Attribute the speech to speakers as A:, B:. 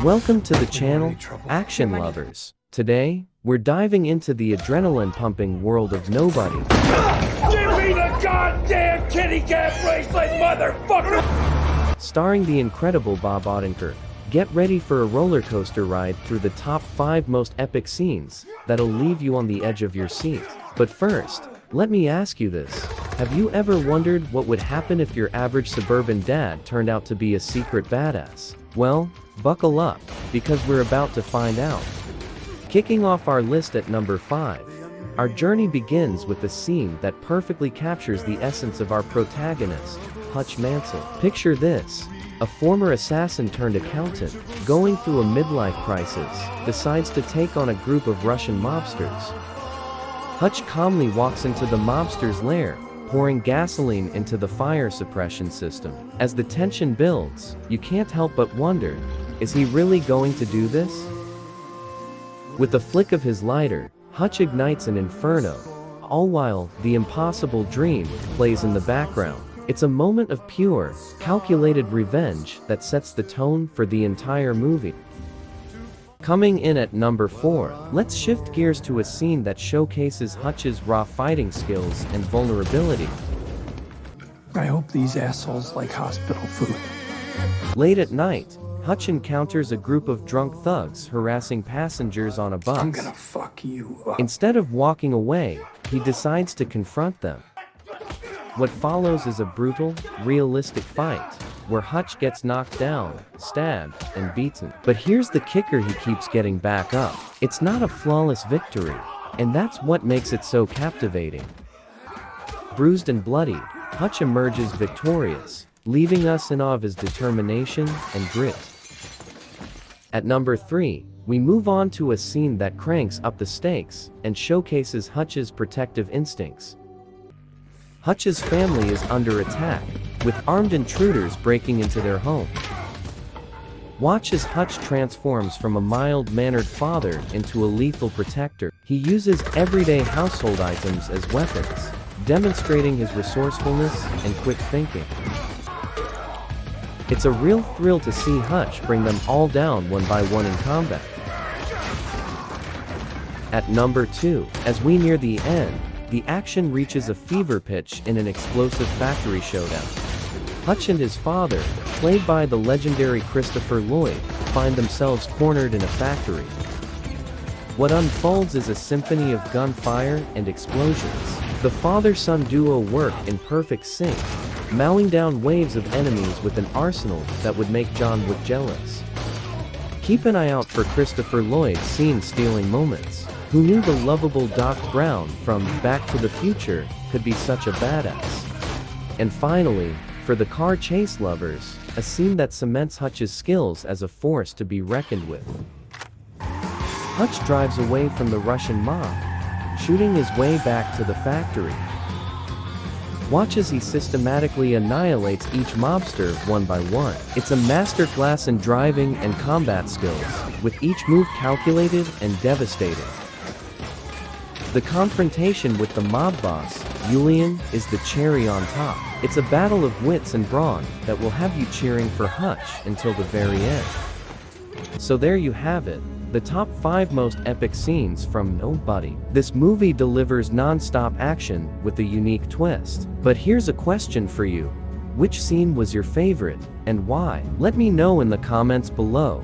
A: Welcome to the channel, Action Lovers. Today, we're diving into the adrenaline-pumping world of Nobody.
B: Give me the goddamn kitty cat bracelet, motherfucker!
A: Starring the incredible Bob Odenkirk. Get ready for a roller coaster ride through the top 5 most epic scenes that'll leave you on the edge of your seat. But first, let me ask you this. Have you ever wondered what would happen if your average suburban dad turned out to be a secret badass? Well, buckle up, because we're about to find out. Kicking off our list at number 5. Our journey begins with a scene that perfectly captures the essence of our protagonist, Hutch Mansell. Picture this. A former assassin turned accountant, going through a midlife crisis, decides to take on a group of Russian mobsters. Hutch calmly walks into the mobsters' lair, pouring gasoline into the fire suppression system. As the tension builds, you can't help but wonder, is he really going to do this? With a flick of his lighter, Hutch ignites an inferno, all while the impossible dream plays in the background. It's a moment of pure, calculated revenge that sets the tone for the entire movie. Coming in at number 4, let's shift gears to a scene that showcases Hutch's raw fighting skills and vulnerability.
C: I hope these assholes like hospital food.
A: Late at night, Hutch encounters a group of drunk thugs harassing passengers on a bus.
C: I'm gonna fuck you up.
A: Instead of walking away, he decides to confront them. What follows is a brutal, realistic fight, where Hutch gets knocked down, stabbed, and beaten. But here's the kicker: he keeps getting back up. It's not a flawless victory, and that's what makes it so captivating. Bruised and bloodied, Hutch emerges victorious, leaving us in awe of his determination and grit. At number 3, we move on to a scene that cranks up the stakes and showcases Hutch's protective instincts. Hutch's family is under attack, with armed intruders breaking into their home. Watch as Hutch transforms from a mild-mannered father into a lethal protector. He uses everyday household items as weapons, demonstrating his resourcefulness and quick thinking. It's a real thrill to see Hutch bring them all down one by one in combat. At number 2, as we near the end, the action reaches a fever pitch in an explosive factory showdown. Hutch and his father, played by the legendary Christopher Lloyd, find themselves cornered in a factory. What unfolds is a symphony of gunfire and explosions. The father-son duo work in perfect sync, mowing down waves of enemies with an arsenal that would make John Wick jealous. Keep an eye out for Christopher Lloyd's scene-stealing moments. Who knew the lovable Doc Brown from Back to the Future could be such a badass? And finally, for the car chase lovers, a scene that cements Hutch's skills as a force to be reckoned with. Hutch drives away from the Russian mob, shooting his way back to the factory. Watch as he systematically annihilates each mobster one by one. It's a masterclass in driving and combat skills, with each move calculated and devastating. The confrontation with the mob boss, Julian, is the cherry on top. It's a battle of wits and brawn that will have you cheering for Hutch until the very end. So there you have it, the top 5 most epic scenes from Nobody. This movie delivers non-stop action with a unique twist. But here's a question for you. Which scene was your favorite, and why? Let me know in the comments below.